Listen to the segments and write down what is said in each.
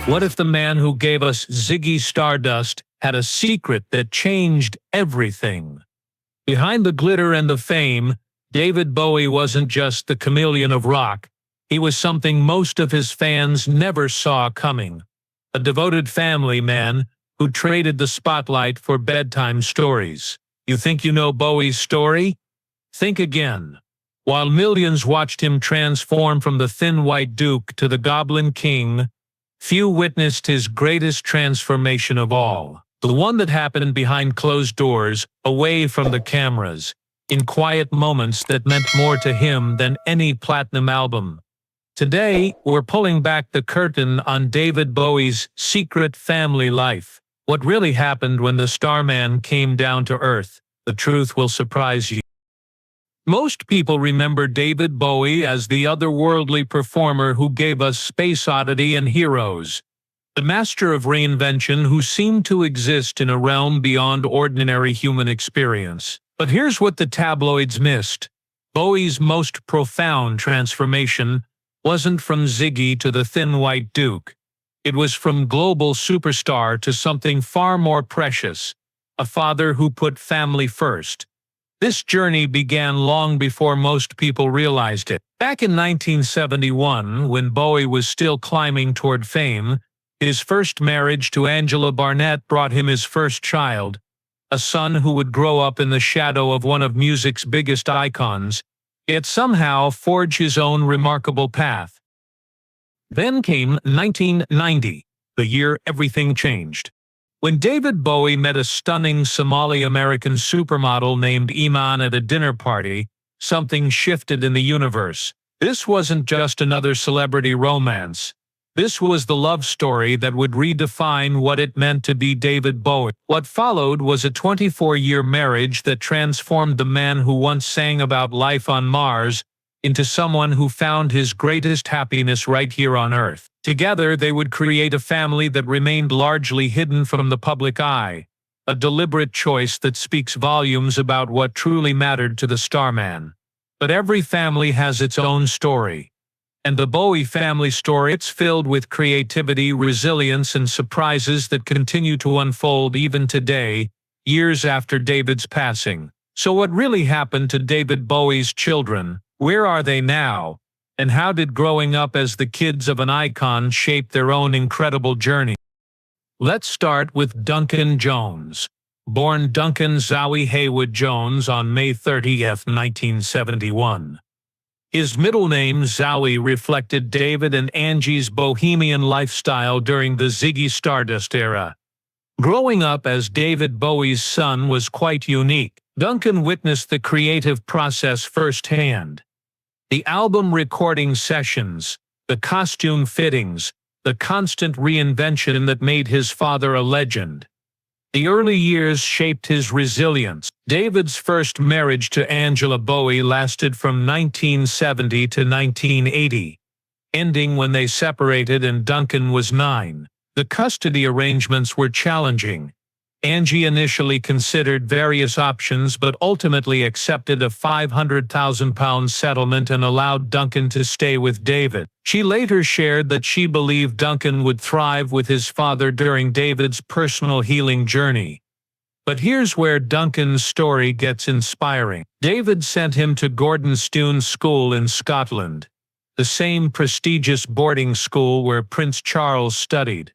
What if the man who gave us Ziggy Stardust had a secret that changed everything? Behind the glitter and the fame, David Bowie wasn't just the chameleon of rock. He was something most of his fans never saw coming. A devoted family man who traded the spotlight for bedtime stories. You think you know Bowie's story? Think again. While millions watched him transform from the thin white duke to the Goblin King, few witnessed his greatest transformation of all. The one that happened behind closed doors, away from the cameras, in quiet moments that meant more to him than any platinum album. Today, we're pulling back the curtain on David Bowie's secret family life. What really happened when the Starman came down to earth. The truth will surprise you. Most people remember David Bowie as the otherworldly performer who gave us Space Oddity and Heroes. The master of reinvention who seemed to exist in a realm beyond ordinary human experience. But here's what the tabloids missed. Bowie's most profound transformation wasn't from Ziggy to the thin white duke. It was from global superstar to something far more precious, a father who put family first. This journey began long before most people realized it. Back in 1971, when Bowie was still climbing toward fame, his first marriage to Angela Barnett brought him his first child, a son who would grow up in the shadow of one of music's biggest icons, yet somehow forge his own remarkable path. Then came 1990, the year everything changed. When David Bowie met a stunning Somali-American supermodel named Iman at a dinner party, something shifted in the universe. This wasn't just another celebrity romance. This was the love story that would redefine what it meant to be David Bowie. What followed was a 24-year marriage that transformed the man who once sang about life on Mars into someone who found his greatest happiness right here on Earth. Together, they would create a family that remained largely hidden from the public eye, a deliberate choice that speaks volumes about what truly mattered to the Starman. But every family has its own story. And the Bowie family story, it's filled with creativity, resilience, and surprises that continue to unfold even today, years after David's passing. So what really happened to David Bowie's children? Where are they now? And how did growing up as the kids of an icon shape their own incredible journey? Let's start with Duncan Jones. Born Duncan Zowie Haywood Jones on May 30th, 1971. His middle name, Zowie, reflected David and Angie's bohemian lifestyle during the Ziggy Stardust era. Growing up as David Bowie's son was quite unique. Duncan witnessed the creative process firsthand. The album recording sessions, the costume fittings, the constant reinvention that made his father a legend. The early years shaped his resilience. David's first marriage to Angela Bowie lasted from 1970 to 1980, ending when they separated and Duncan was 9. The custody arrangements were challenging. Angie initially considered various options but ultimately accepted a £500,000 settlement and allowed Duncan to stay with David. She later shared that she believed Duncan would thrive with his father during David's personal healing journey. But here's where Duncan's story gets inspiring. David sent him to Gordonstoun School in Scotland, the same prestigious boarding school where Prince Charles studied,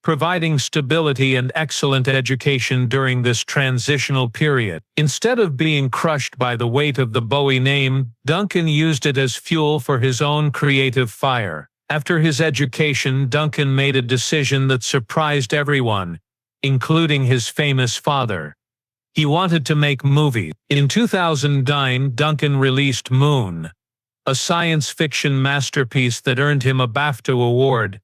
providing stability and excellent education during this transitional period. Instead of being crushed by the weight of the Bowie name, Duncan used it as fuel for his own creative fire. After his education, Duncan made a decision that surprised everyone, including his famous father. He wanted to make movies. In 2009, Duncan released Moon, a science fiction masterpiece that earned him a BAFTA award,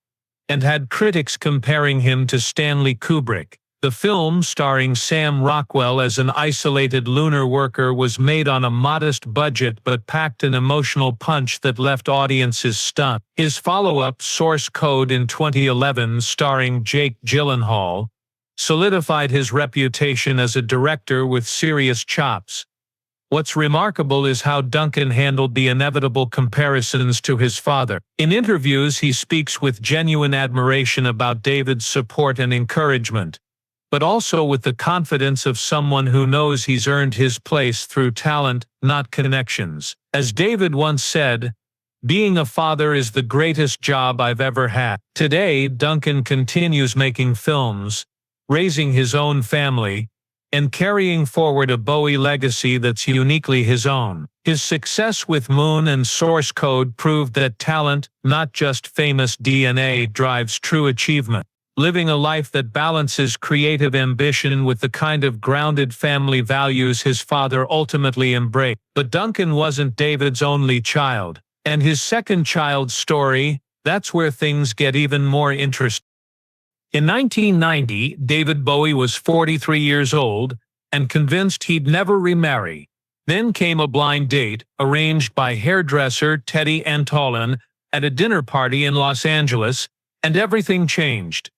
and had critics comparing him to Stanley Kubrick. The film, starring Sam Rockwell as an isolated lunar worker, was made on a modest budget but packed an emotional punch that left audiences stunned. His follow-up, Source Code, in 2011, starring Jake Gyllenhaal, solidified his reputation as a director with serious chops. What's remarkable is how Duncan handled the inevitable comparisons to his father. In interviews, he speaks with genuine admiration about David's support and encouragement, but also with the confidence of someone who knows he's earned his place through talent, not connections. As David once said, "Being a father is the greatest job I've ever had." Today, Duncan continues making films, raising his own family, and carrying forward a Bowie legacy that's uniquely his own. His success with Moon and Source Code proved that talent, not just famous DNA, drives true achievement. Living a life that balances creative ambition with the kind of grounded family values his father ultimately embraced. But Duncan wasn't David's only child. And his second child's story, that's where things get even more interesting. In 1990, David Bowie was 43 years old and convinced he'd never remarry. Then came a blind date, arranged by hairdresser Teddy Antolin at a dinner party in Los Angeles, and everything changed.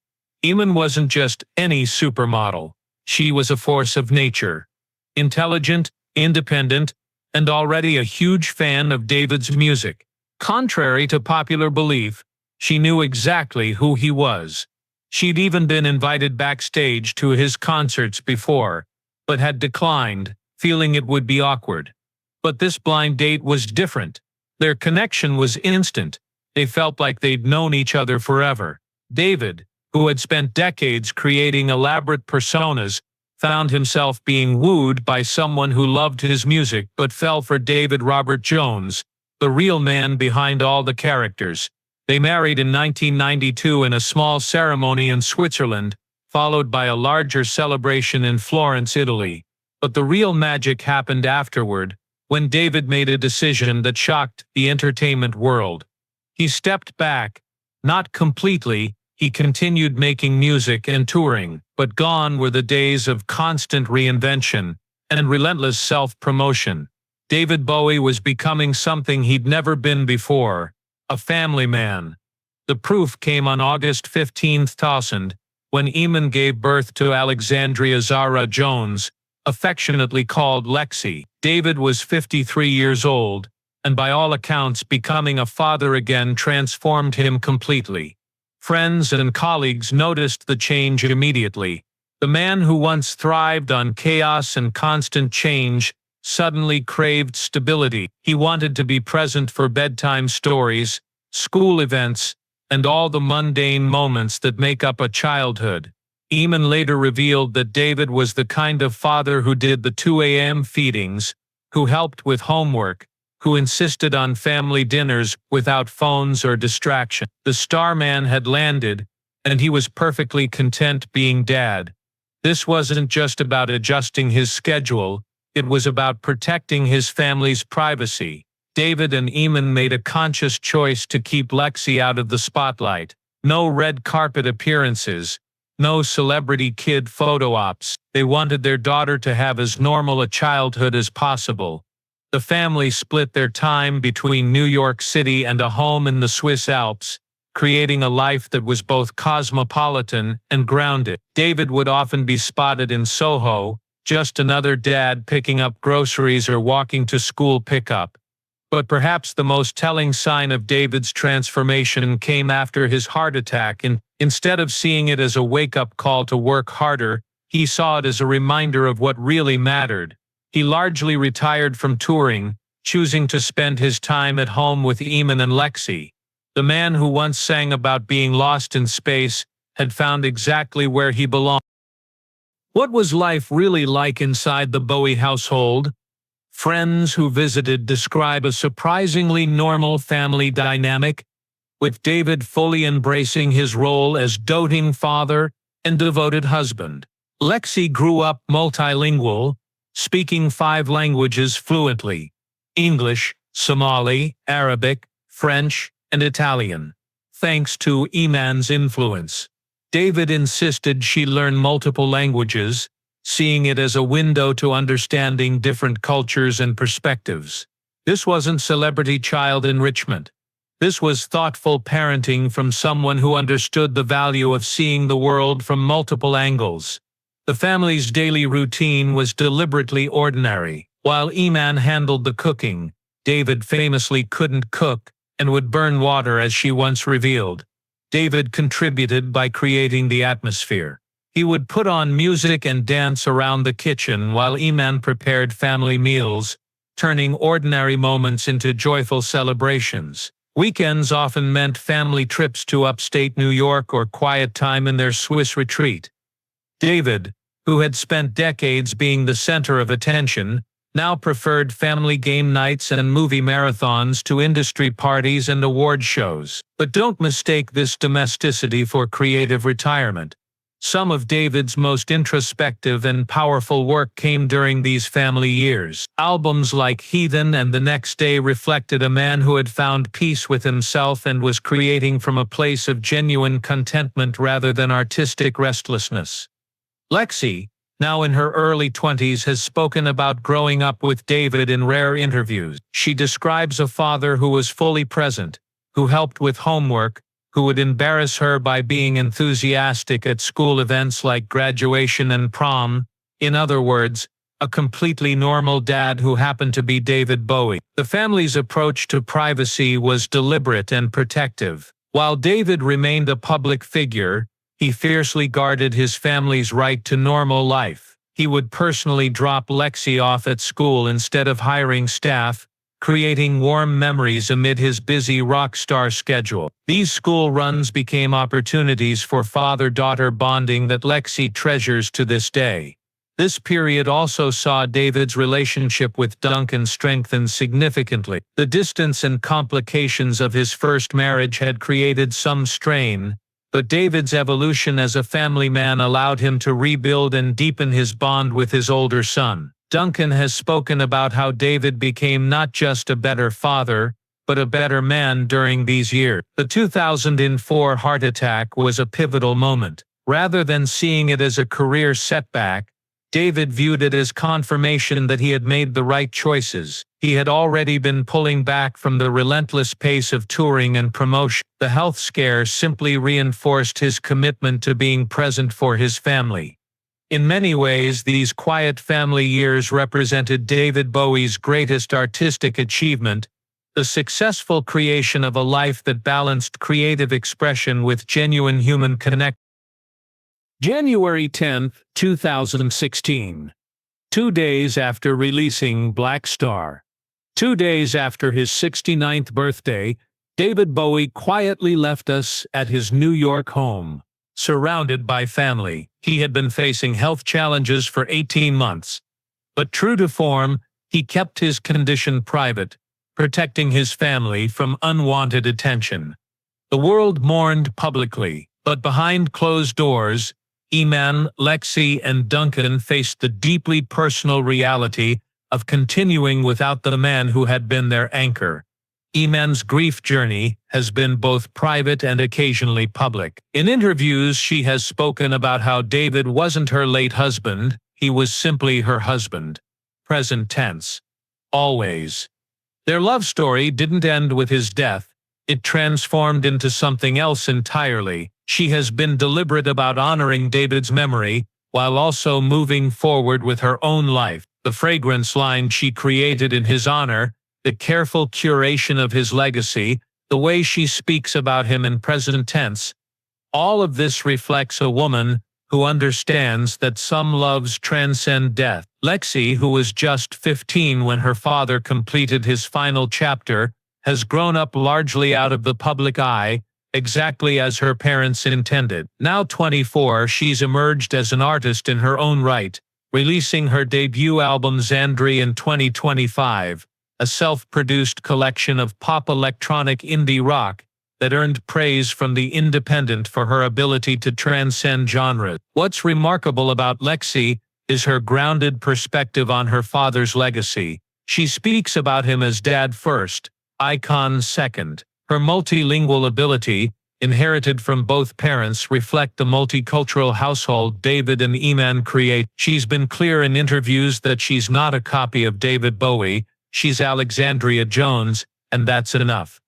Iman wasn't just any supermodel. She was a force of nature. Intelligent, independent, and already a huge fan of David's music. Contrary to popular belief, she knew exactly who he was. She'd even been invited backstage to his concerts before, but had declined, feeling it would be awkward. But this blind date was different. Their connection was instant. They felt like they'd known each other forever. David, who had spent decades creating elaborate personas, found himself being wooed by someone who loved his music but fell for David Robert Jones, the real man behind all the characters. They married in 1992 in a small ceremony in Switzerland, followed by a larger celebration in Florence, Italy. But the real magic happened afterward, when David made a decision that shocked the entertainment world. He stepped back, not completely. He continued making music and touring, but gone were the days of constant reinvention and relentless self-promotion. David Bowie was becoming something he'd never been before, a family man. The proof came on August 15, 2000, when Iman gave birth to Alexandria Jones, affectionately called Lexi. David was 53 years old, and by all accounts becoming a father again transformed him completely. Friends and colleagues noticed the change immediately. The man who once thrived on chaos and constant change suddenly craved stability. He wanted to be present for bedtime stories, school events, and all the mundane moments that make up a childhood. Iman later revealed that David was the kind of father who did the 2 a.m. feedings, who helped with homework, who insisted on family dinners without phones or distraction. The Starman had landed, and he was perfectly content being dad. This wasn't just about adjusting his schedule, it was about protecting his family's privacy. David and Iman made a conscious choice to keep Lexi out of the spotlight. No red carpet appearances, no celebrity kid photo ops. They wanted their daughter to have as normal a childhood as possible. The family split their time between New York City and a home in the Swiss Alps, creating a life that was both cosmopolitan and grounded. David would often be spotted in Soho, just another dad picking up groceries or walking to school pickup. But perhaps the most telling sign of David's transformation came after his heart attack, and instead of seeing it as a wake-up call to work harder, he saw it as a reminder of what really mattered. He largely retired from touring, choosing to spend his time at home with Iman and Lexi. The man who once sang about being lost in space had found exactly where he belonged. What was life really like inside the Bowie household? Friends who visited describe a surprisingly normal family dynamic, with David fully embracing his role as doting father and devoted husband. Lexi grew up multilingual, speaking 5 languages fluently: English, Somali, Arabic, French, and Italian, thanks to Iman's influence. David insisted she learn multiple languages, seeing it as a window to understanding different cultures and perspectives. This wasn't celebrity child enrichment. This was thoughtful parenting from someone who understood the value of seeing the world from multiple angles. The family's daily routine was deliberately ordinary. While Iman handled the cooking, David famously couldn't cook and would burn water, as she once revealed. David contributed by creating the atmosphere. He would put on music and dance around the kitchen while Iman prepared family meals, turning ordinary moments into joyful celebrations. Weekends often meant family trips to upstate New York or quiet time in their Swiss retreat. David, who had spent decades being the center of attention, now preferred family game nights and movie marathons to industry parties and award shows. But don't mistake this domesticity for creative retirement. Some of David's most introspective and powerful work came during these family years. Albums like Heathen and The Next Day reflected a man who had found peace with himself and was creating from a place of genuine contentment rather than artistic restlessness. Lexi, now in her early 20s, has spoken about growing up with David in rare interviews. She describes a father who was fully present, who helped with homework, who would embarrass her by being enthusiastic at school events like graduation and prom. In other words, a completely normal dad who happened to be David Bowie. The family's approach to privacy was deliberate and protective. While David remained a public figure, he fiercely guarded his family's right to normal life. He would personally drop Lexi off at school instead of hiring staff, creating warm memories amid his busy rock star schedule. These school runs became opportunities for father-daughter bonding that Lexi treasures to this day. This period also saw David's relationship with Duncan strengthen significantly. The distance and complications of his first marriage had created some strain, but David's evolution as a family man allowed him to rebuild and deepen his bond with his older son. Duncan has spoken about how David became not just a better father, but a better man during these years. The 2004 heart attack was a pivotal moment. Rather than seeing it as a career setback, David viewed it as confirmation that he had made the right choices. He had already been pulling back from the relentless pace of touring and promotion. The health scare simply reinforced his commitment to being present for his family. In many ways, these quiet family years represented David Bowie's greatest artistic achievement, the successful creation of a life that balanced creative expression with genuine human connection. January 10, 2016. 2 days after releasing Black Star. 2 days after his 69th birthday, David Bowie quietly left us at his New York home. Surrounded by family, he had been facing health challenges for 18 months. But true to form, he kept his condition private, protecting his family from unwanted attention. The world mourned publicly, but behind closed doors, Iman, Lexi, and Duncan faced the deeply personal reality of continuing without the man who had been their anchor. Iman's grief journey has been both private and occasionally public. In interviews, she has spoken about how David wasn't her late husband, he was simply her husband. Present tense. Always. Their love story didn't end with his death. It transformed into something else entirely. She has been deliberate about honoring David's memory, while also moving forward with her own life. The fragrance line she created in his honor, the careful curation of his legacy, the way she speaks about him in present tense, all of this reflects a woman who understands that some loves transcend death. Lexi, who was just 15 when her father completed his final chapter, has grown up largely out of the public eye, exactly as her parents intended. Now 24, she's emerged as an artist in her own right, releasing her debut album Xandri in 2025, a self-produced collection of pop electronic indie rock that earned praise from The Independent for her ability to transcend genres. What's remarkable about Lexi is her grounded perspective on her father's legacy. She speaks about him as dad first, icon second. Her multilingual ability, inherited from both parents, reflect the multicultural household David and Iman create. She's been clear in interviews that she's not a copy of David Bowie, she's Alexandria Jones, and that's enough.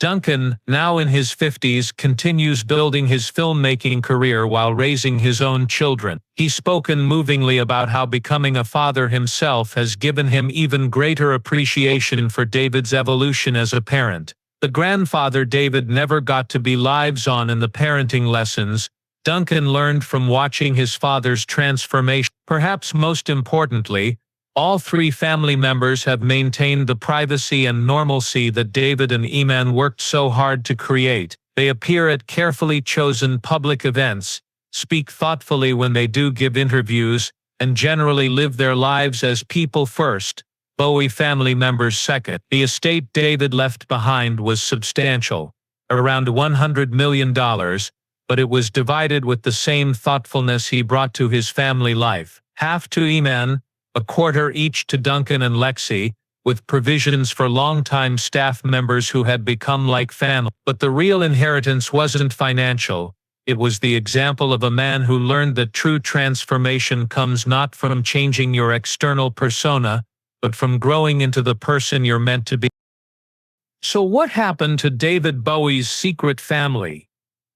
Duncan, now in his 50s, continues building his filmmaking career while raising his own children. He's spoken movingly about how becoming a father himself has given him even greater appreciation for David's evolution as a parent. The grandfather David never got to be lives on in the parenting lessons Duncan learned from watching his father's transformation. Perhaps most importantly, all three family members have maintained the privacy and normalcy that David and Iman worked so hard to create. They appear at carefully chosen public events, speak thoughtfully when they do give interviews, and generally live their lives as people first, Bowie family members second. The estate David left behind was substantial, around $100 million, but it was divided with the same thoughtfulness he brought to his family life. Half to Iman, a quarter each to Duncan and Lexi, with provisions for longtime staff members who had become like family. But the real inheritance wasn't financial. It was the example of a man who learned that true transformation comes not from changing your external persona, but from growing into the person you're meant to be. So what happened to David Bowie's secret family?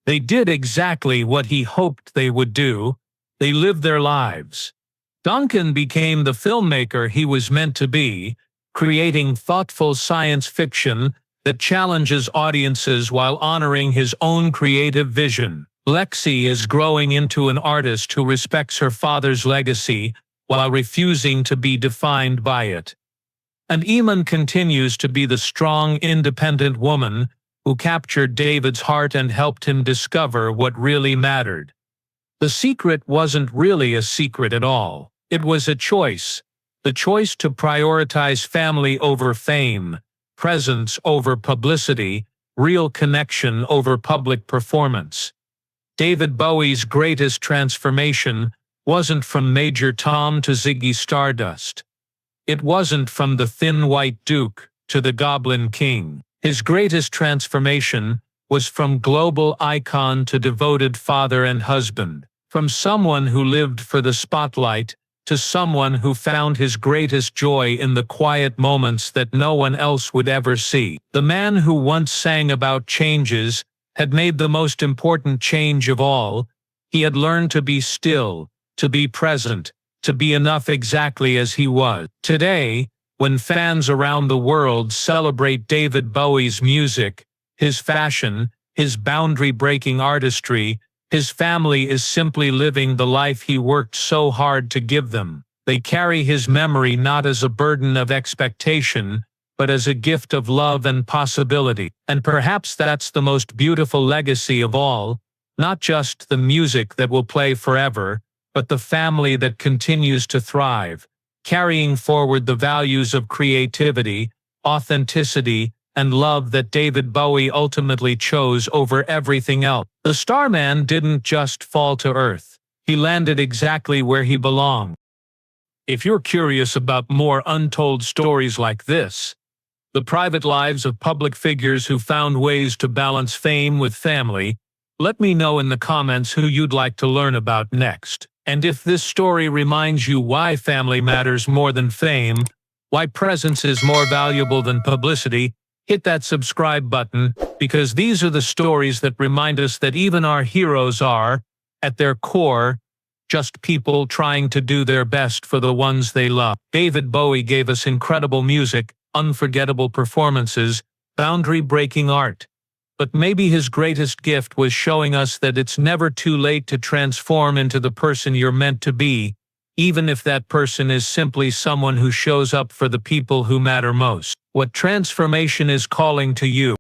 They did exactly what he hoped they would do. They lived their lives. Duncan became the filmmaker he was meant to be, creating thoughtful science fiction that challenges audiences while honoring his own creative vision. Lexi is growing into an artist who respects her father's legacy while refusing to be defined by it. And Iman continues to be the strong, independent woman who captured David's heart and helped him discover what really mattered. The secret wasn't really a secret at all. It was a choice. The choice to prioritize family over fame, presence over publicity, real connection over public performance. David Bowie's greatest transformation wasn't from Major Tom to Ziggy Stardust. It wasn't from the thin white duke to the Goblin King. His greatest transformation was from global icon to devoted father and husband, from someone who lived for the spotlight to someone who found his greatest joy in the quiet moments that no one else would ever see. The man who once sang about changes had made the most important change of all. He had learned to be still, to be present, to be enough exactly as he was. Today, when fans around the world celebrate David Bowie's music, his fashion, his boundary-breaking artistry, his family is simply living the life he worked so hard to give them. They carry his memory not as a burden of expectation, but as a gift of love and possibility. And perhaps that's the most beautiful legacy of all, not just the music that will play forever, but the family that continues to thrive, carrying forward the values of creativity, authenticity, and love that David Bowie ultimately chose over everything else. The Starman didn't just fall to Earth. He landed exactly where he belonged. If you're curious about more untold stories like this, the private lives of public figures who found ways to balance fame with family, let me know in the comments who you'd like to learn about next. And if this story reminds you why family matters more than fame, why presence is more valuable than publicity, hit that subscribe button, because these are the stories that remind us that even our heroes are, at their core, just people trying to do their best for the ones they love. David Bowie gave us incredible music, unforgettable performances, boundary-breaking art. But maybe his greatest gift was showing us that it's never too late to transform into the person you're meant to be, even if that person is simply someone who shows up for the people who matter most. What transformation is calling to you?